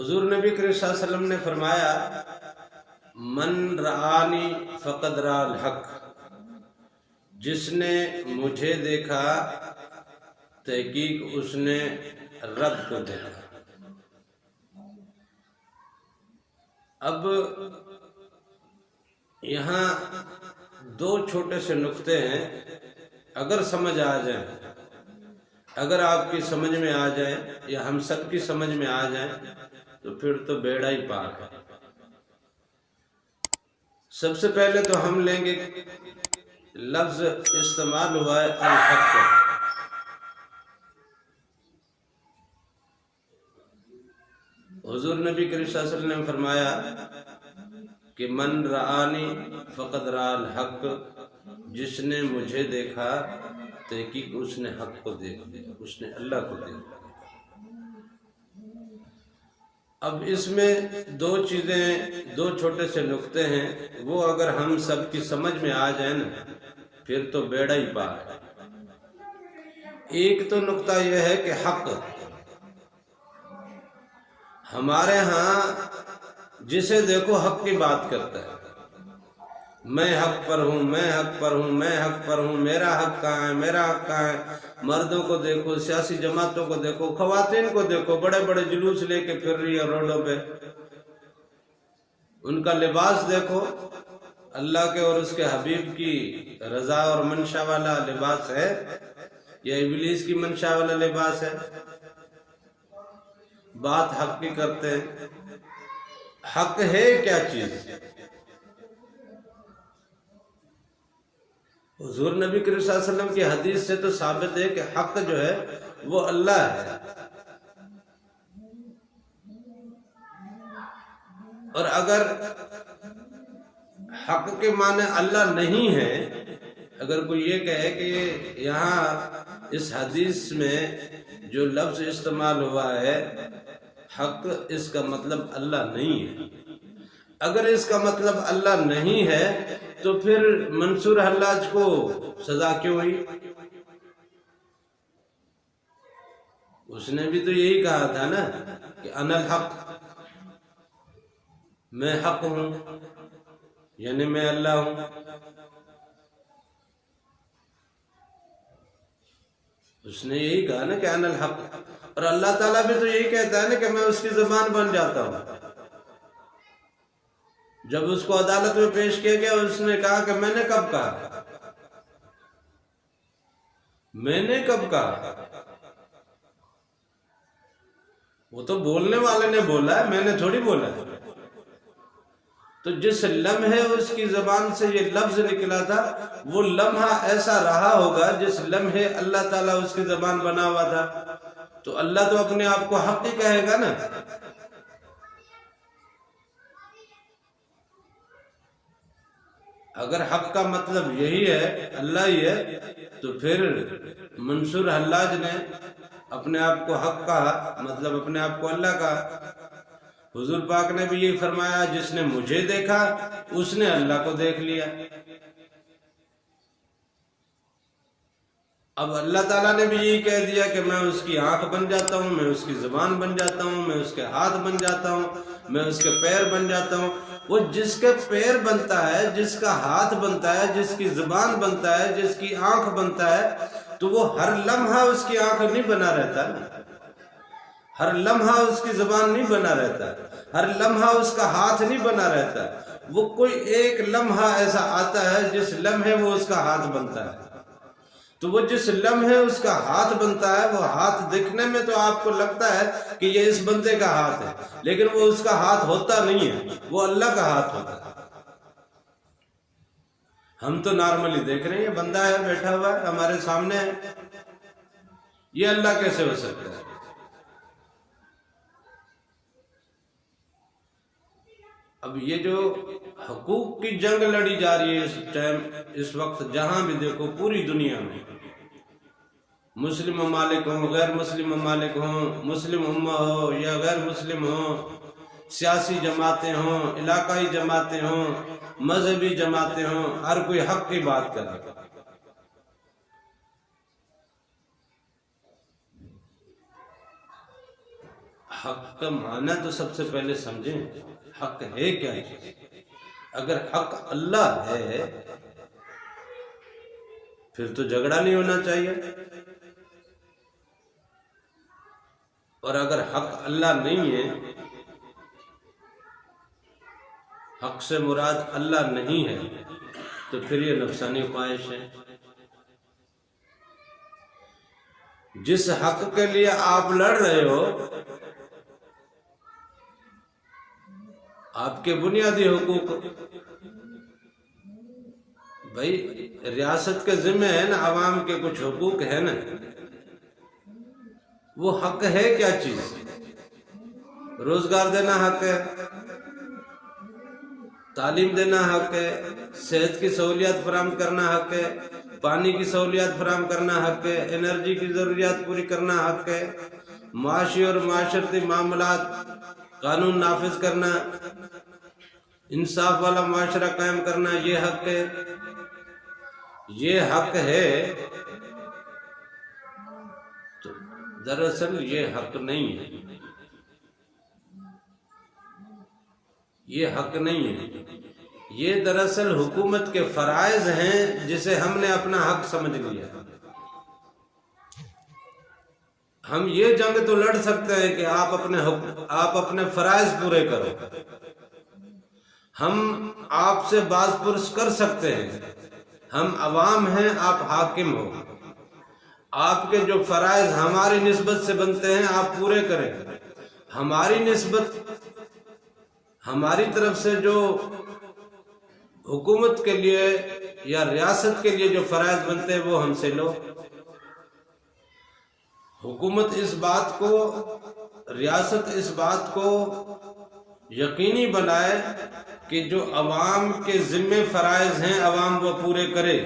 حضور نبی کریم صلی اللہ علیہ وسلم نے فرمایا من رآنی فقد رأى الحق، جس نے مجھے دیکھا تحقیق اس نے رب کو دیکھا۔ اب یہاں دو چھوٹے سے نقطے ہیں، اگر سمجھ آ جائیں، اگر آپ کی سمجھ میں آ جائیں یا ہم سب کی سمجھ میں آ جائیں تو پھر تو بیڑا ہی پار ہے۔ سب سے پہلے تو ہم لیں گے لفظ استعمال ہوا ہے الحق۔ حضور نبی کریم صلی اللہ علیہ وسلم نے فرمایا کہ من رآنی فقد رأى الحق، جس نے مجھے دیکھا تحقیق اس نے حق کو دیکھ لیا، اس نے اللہ کو دیکھ لیا۔ اب اس میں دو چیزیں، دو چھوٹے سے نقطے ہیں، وہ اگر ہم سب کی سمجھ میں آ جائیں نا پھر تو بیڑا ہی پار ہے۔ ایک تو نقطہ یہ ہے کہ حق، ہمارے ہاں جسے دیکھو حق کی بات کرتا ہے، میں حق پر ہوں، میں حق پر ہوں، میں حق پر ہوں، میرا حق کہاں ہے، میرا حق کہاں ہے۔ مردوں کو دیکھو، سیاسی جماعتوں کو دیکھو، خواتین کو دیکھو، بڑے بڑے جلوس لے کے پھر رہی ہے روڈوں پہ، ان کا لباس دیکھو، اللہ کے اور اس کے حبیب کی رضا اور منشا والا لباس ہے یا ابلیس کی منشا والا لباس ہے؟ بات حق کی کرتے ہیں۔ حق ہے کیا چیز؟ حضور نبی کریم صلی اللہ علیہ وسلم کی حدیث سے تو ثابت ہے کہ حق جو ہے وہ اللہ ہے، اور اگر حق کے معنی اللہ نہیں ہے، اگر کوئی یہ کہے کہ یہاں اس حدیث میں جو لفظ استعمال ہوا ہے حق، اس کا مطلب اللہ نہیں ہے، اگر اس کا مطلب اللہ نہیں ہے تو پھر منصور حلاج کو سزا کیوں ہوئی؟ اس نے بھی تو یہی کہا تھا نا کہ انا الحق، میں حق ہوں، یعنی میں اللہ ہوں۔ اس نے یہی کہا نا کہ انا الحق، اور اللہ تعالیٰ بھی تو یہی کہتا ہے نا کہ میں اس کی زبان بن جاتا ہوں۔ جب اس کو عدالت میں پیش کیا گیا اس نے کہا کہ میں نے کب کہا، میں نے کب کہا؟ وہ تو بولنے والے نے بولا ہے، میں نے تھوڑی بولا ہے۔ تو جس لمحے اس کی زبان سے یہ لفظ نکلا تھا وہ لمحہ ایسا رہا ہوگا جس لمحے اللہ تعالیٰ اس کی زبان بنا ہوا تھا، تو اللہ تو اپنے آپ کو حق ہی کہے گا نا۔ اگر حق کا مطلب یہی ہے، اللہ ہی ہے، تو پھر منصور حلاج نے اپنے آپ کو حق کہا، مطلب اپنے آپ کو اللہ کہا۔ حضور پاک نے بھی یہی فرمایا جس نے مجھے دیکھا اس نے اللہ کو دیکھ لیا۔ اب اللہ تعالیٰ نے بھی یہی کہہ دیا کہ میں اس کی آنکھ بن جاتا ہوں، میں اس کی زبان بن جاتا ہوں، میں اس کے ہاتھ بن جاتا ہوں، میں اس کے پیر بن جاتا ہوں۔ وہ جس کے پیر بنتا ہے، جس کا ہاتھ بنتا ہے، جس کی زبان بنتا ہے، جس کی آنکھ بنتا ہے، تو وہ ہر لمحہ اس کی آنکھ نہیں بنا رہتا، ہر لمحہ اس کی زبان نہیں بنا رہتا، ہر لمحہ اس کا ہاتھ نہیں بنا رہتا۔ وہ کوئی ایک لمحہ ایسا آتا ہے جس لمحے وہ اس کا ہاتھ بنتا ہے، تو وہ جس لمحے اس کا ہاتھ بنتا ہے، وہ ہاتھ دیکھنے میں تو آپ کو لگتا ہے کہ یہ اس بندے کا ہاتھ ہے، لیکن وہ اس کا ہاتھ ہوتا نہیں ہے، وہ اللہ کا ہاتھ ہوتا ہے۔ ہم تو نارملی دیکھ رہے ہیں یہ بندہ ہے بیٹھا ہوا ہے ہمارے سامنے ہے، یہ اللہ کیسے ہو سکتا ہے؟ اب یہ جو حقوق کی جنگ لڑی جا رہی ہے اس ٹائم، اس وقت جہاں بھی دیکھو پوری دنیا میں، مسلم ممالک ہوں، غیر مسلم ممالک ہوں، مسلم امہ ہو یا غیر مسلم ہوں، سیاسی جماعتیں ہوں، علاقائی جماعتیں ہوں، مذہبی جماعتیں ہوں، ہر کوئی حق کی بات کر رہا ہے۔ حق کا معنی تو سب سے پہلے سمجھیں، حق ہے کیا ہے؟ اگر حق اللہ ہے پھر تو جھگڑا نہیں ہونا چاہیے، اور اگر حق اللہ نہیں ہے، حق سے مراد اللہ نہیں ہے، تو پھر یہ نفسانی خواہش ہے۔ جس حق کے لیے آپ لڑ رہے ہو، آپ کے بنیادی حقوق، بھائی ریاست کے ذمہ ہے نا، عوام کے کچھ حقوق ہے نا، وہ حق ہے کیا چیز؟ روزگار دینا حق ہے، تعلیم دینا حق ہے، صحت کی سہولیات فراہم کرنا حق ہے، پانی کی سہولیات فراہم کرنا حق ہے، انرجی کی ضروریات پوری کرنا حق ہے، معاشی اور معاشرتی معاملات قانون نافذ کرنا، انصاف والا معاشرہ قائم کرنا، یہ حق ہے۔ یہ حق ہے تو دراصل یہ حق نہیں ہے، یہ حق نہیں ہے، یہ دراصل حکومت کے فرائض ہیں جسے ہم نے اپنا حق سمجھ لیا۔ ہم یہ جنگ تو لڑ سکتے ہیں کہ آپ اپنے فرائض پورے کرو، ہم آپ سے باز پرس کر سکتے ہیں، ہم عوام ہیں، آپ حاکم ہو، آپ کے جو فرائض ہماری نسبت سے بنتے ہیں آپ پورے کریں، ہماری نسبت، ہماری طرف سے جو حکومت کے لیے یا ریاست کے لیے جو فرائض بنتے ہیں وہ ہم سے لو۔ حکومت اس بات کو، ریاست اس بات کو یقینی بنائے کہ جو عوام کے ذمہ فرائض ہیں عوام وہ پورے کرے۔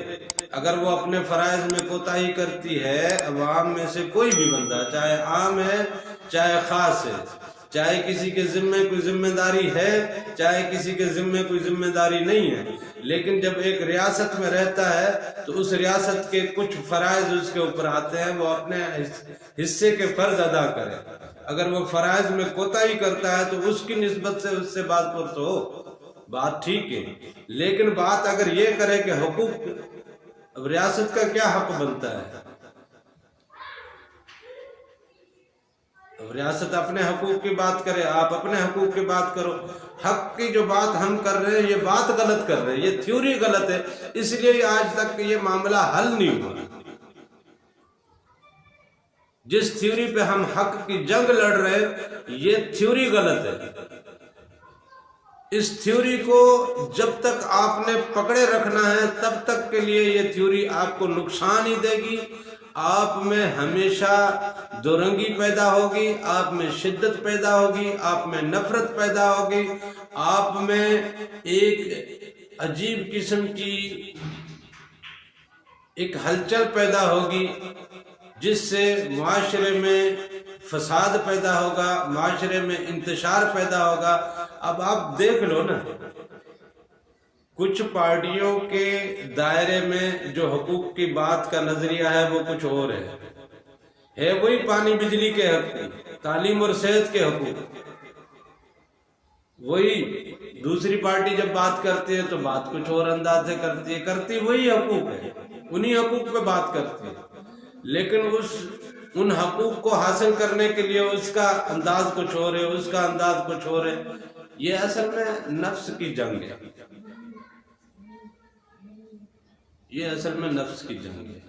اگر وہ اپنے فرائض میں کوتاہی کرتی ہے، عوام میں سے کوئی بھی بندہ، چاہے عام ہے چاہے خاص ہے، چاہے کسی کے ذمہ کوئی ذمہ داری ہے چاہے کسی کے ذمہ کوئی ذمہ داری نہیں ہے، لیکن جب ایک ریاست میں رہتا ہے تو اس ریاست کے کچھ فرائض اس کے اوپر آتے ہیں، وہ اپنے حصے کے فرض ادا کرے۔ اگر وہ فرائض میں کوتاہی کرتا ہے تو اس کی نسبت سے اس سے بات پرس ہو، بات ٹھیک ہے، لیکن بات اگر یہ کرے کہ حقوق، اب ریاست کا کیا حق بنتا ہے؟ اب ریاست اپنے حقوق کی بات کرے، آپ اپنے حقوق کی بات کرو۔ حق کی جو بات ہم کر رہے ہیں یہ بات غلط کر رہے ہیں، یہ تھیوری غلط ہے، اس لیے آج تک یہ معاملہ حل نہیں ہوا۔ جس تھیوری پہ ہم حق کی جنگ لڑ رہے ہیں یہ تھیوری غلط ہے۔ اس تھیوری کو جب تک آپ نے پکڑے رکھنا ہے تب تک کے لیے یہ تھیوری آپ کو نقصان ہی دے گی، آپ میں ہمیشہ دو رنگی پیدا ہوگی، آپ میں شدت پیدا ہوگی، آپ میں نفرت پیدا ہوگی، آپ میں ایک عجیب قسم کی ایک ہلچل پیدا ہوگی جس سے معاشرے میں فساد پیدا ہوگا، معاشرے میں انتشار پیدا ہوگا۔ اب آپ دیکھ لو نا، کچھ پارٹیوں کے دائرے میں جو حقوق کی بات کا نظریہ ہے وہ کچھ اور ہے وہی پانی بجلی کے حقوق، تعلیم اور صحت کے حقوق، وہی دوسری پارٹی جب بات کرتی ہے تو بات کچھ اور انداز سے کرتی ہے، کرتی وہی حقوق ہے، انہی حقوق پہ بات کرتی ہے، لیکن ان حقوق کو حاصل کرنے کے لیے اس کا انداز کچھ اور ہے، اس کا انداز کچھ اور ہے۔ یہ اصل میں نفس کی جنگ ہے، یہ اصل میں نفس کی جنگ ہے۔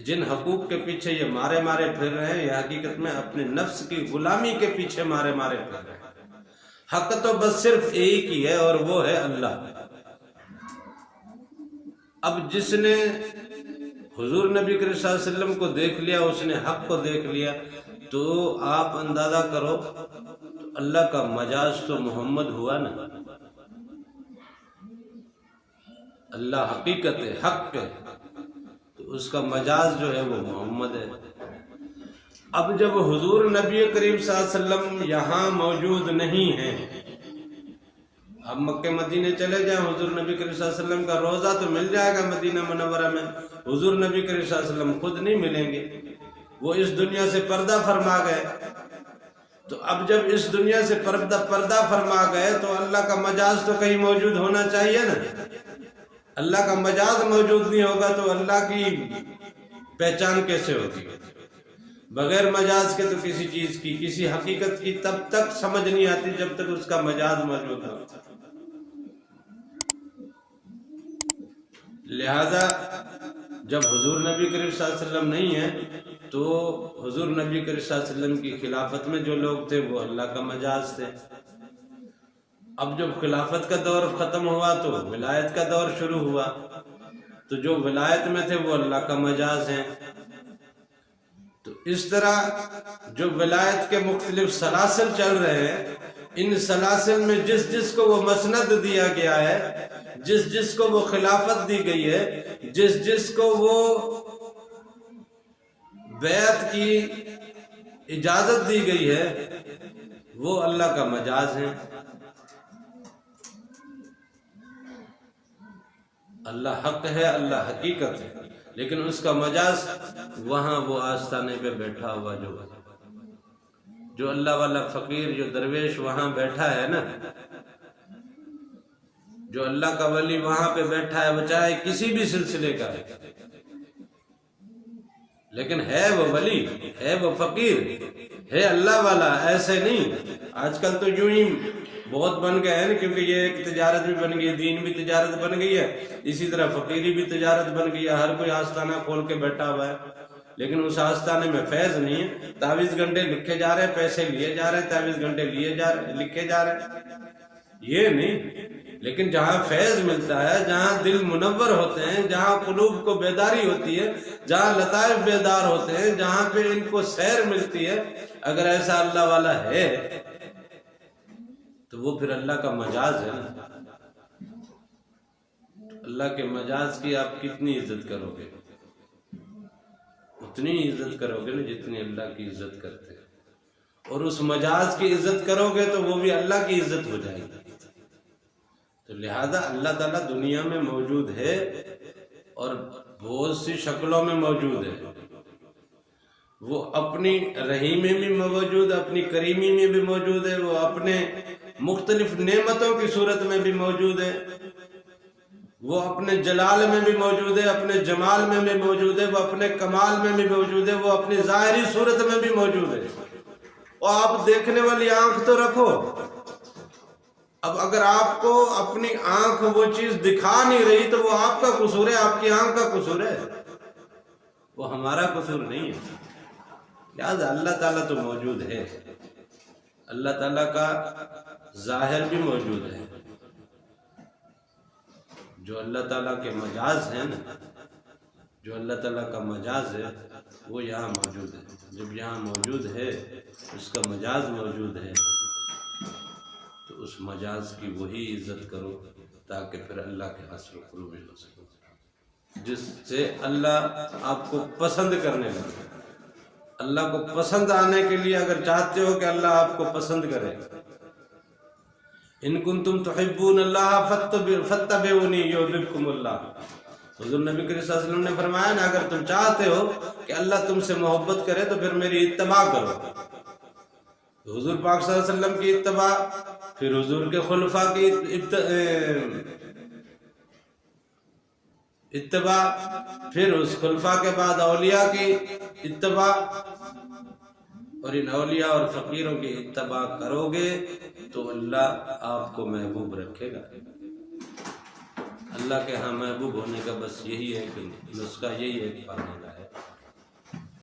جن حقوق کے پیچھے یہ مارے مارے پھر رہے ہیں یہ حقیقت میں اپنے نفس کی غلامی کے پیچھے مارے مارے پھر رہے ہیں۔ حق تو بس صرف ایک ہی ہے اور وہ ہے اللہ۔ اب جس نے حضور نبی کریم صلی اللہ علیہ وسلم کو دیکھ لیا، اس نے حق کو دیکھ لیا، تو آپ اندازہ کرو تو اللہ کا مجاز تو محمد ہوا نا۔ اللہ حقیقت ہے، حق ہے، تو اس کا مجاز جو ہے وہ محمد ہے۔ اب جب حضور نبی کریم صلی اللہ علیہ وسلم یہاں موجود نہیں ہیں، اب مکہ مدینے چلے جائیں، حضور نبی کریم صلی اللہ علیہ وسلم کا روضہ تو مل جائے گا مدینہ منورہ میں، حضور نبی کریم صلی اللہ علیہ وسلم خود نہیں ملیں گے، وہ اس دنیا سے پردہ فرما گئے۔ تو اب جب اس دنیا سے پردہ فرما گئے تو اللہ کا مجاز تو کہیں موجود ہونا چاہیے نا. اللہ کا مجاز موجود نہیں ہوگا تو اللہ کی پہچان کیسے ہوگی؟ بغیر مجاز کے تو کسی چیز کی، کسی حقیقت کی تب تک سمجھ نہیں آتی جب تک اس کا مجاز موجود ہو. لہذا جب حضور نبی کریم صلی اللہ علیہ وسلم نہیں ہے تو حضور نبی کریم صلی اللہ علیہ وسلم کی خلافت میں جو لوگ تھے وہ اللہ کا مجاز تھے. اب جب خلافت کا دور ختم ہوا تو ولایت کا دور شروع ہوا، تو جو ولایت میں تھے وہ اللہ کا مجاز ہیں. تو اس طرح جو ولایت کے مختلف سلاسل چل رہے ہیں، ان سلاسل میں جس جس کو وہ مسند دیا گیا ہے، جس جس کو وہ خلافت دی گئی ہے، جس جس کو وہ بیعت کی اجازت دی گئی ہے، وہ اللہ کا مجاز ہیں. اللہ حق ہے، اللہ حقیقت ہے، لیکن اس کا مجاز وہاں وہ آستانے پہ بیٹھا ہوا جو اللہ والا فقیر، جو درویش وہاں بیٹھا ہے نا، جو اللہ کا ولی وہاں پہ بیٹھا ہے، وہ چاہے کسی بھی سلسلے کا ہے، لیکن ہے وہ ولی، ہے وہ فقیر، ہے اللہ والا. ایسے نہیں آج کل تو یوں ہی بہت بن گئے ہیں، کیونکہ یہ ایک تجارت بھی بن گئی ہے، دین بھی تجارت بن گئی ہے، اسی طرح فقیری بھی تجارت بن گئی ہے. ہر کوئی آستانہ کھول کے بیٹھا ہوا ہے، لیکن اس آستانے میں فیض نہیں ہے. تعویذ گھنٹے لکھے جا رہے ہیں، پیسے لیے جا رہے ہیں، تعویذ گھنٹے لکھے جا رہے ہیں، یہ نہیں. لیکن جہاں فیض ملتا ہے، جہاں دل منور ہوتے ہیں، جہاں قلوب کو بیداری ہوتی ہے، جہاں لطائف بیدار ہوتے ہیں، جہاں پہ ان کو سیر ملتی ہے، اگر ایسا اللہ والا ہے تو وہ پھر اللہ کا مجاز ہے نا. اللہ کے مجاز کی آپ کتنی عزت کرو گے؟ اتنی عزت کرو گے نا جتنی اللہ کی عزت کرتے ہیں. اور اس مجاز کی عزت کرو گے تو وہ بھی اللہ کی عزت ہو جائے گی. تو لہذا اللہ تعالیٰ دنیا میں موجود ہے اور بہت سی شکلوں میں موجود ہے. وہ اپنی رحیمی میں بھی موجود، اپنی کریمی میں بھی موجود ہے، وہ اپنے مختلف نعمتوں کی صورت میں بھی موجود ہے، وہ اپنے جلال میں بھی موجود ہے، اپنے جمال میں بھی موجود ہے، وہ اپنے کمال میں بھی موجود ہے، وہ اپنی ظاہری صورت میں بھی موجود ہے. اور آپ دیکھنے والی آنکھ تو رکھو. اب اگر آپ کو اپنی آنکھ وہ چیز دکھا نہیں رہی تو وہ آپ کا قصور ہے، آپ کی آنکھ کا قصور ہے، وہ ہمارا قصور نہیں ہے. لہذا اللہ تعالیٰ تو موجود ہے، اللہ تعالیٰ کا ظاہر بھی موجود ہے. جو اللہ تعالیٰ کے مجاز ہیں نا، جو اللہ تعالیٰ کا مجاز ہے وہ یہاں موجود ہے. جب یہاں موجود ہے، اس کا مجاز موجود ہے، تو اس مجاز کی وہی عزت کرو تاکہ پھر اللہ کے حاصل قربی ہو سکے، جس سے اللہ آپ کو پسند کرنے لگے. اللہ کو پسند آنے کے لیے اگر چاہتے ہو کہ اللہ آپ کو پسند کرے، ان کنتم تحبون اللہ فاتبعونی یحببکم اللہ. حضور نبی کریم صلی اللہ علیہ وسلم نے فرمایا نا، اگر تم چاہتے ہو کہ اللہ تم سے محبت کرے تو پھر میری اتباع کرو. حضور پاک صلی اللہ علیہ وسلم کی اتباع، پھر حضور کے خلفاء کی اتباع، پھر اس خلفاء کے بعد اولیاء کی اتباع، اور ان اولیاء اور فقیروں کی اتباع کرو گے تو اللہ آپ کو محبوب رکھے گا. اللہ کے ہاں محبوب ہونے کا بس یہی ہے کہ نسخہ یہی ایک فارمولہ ہے.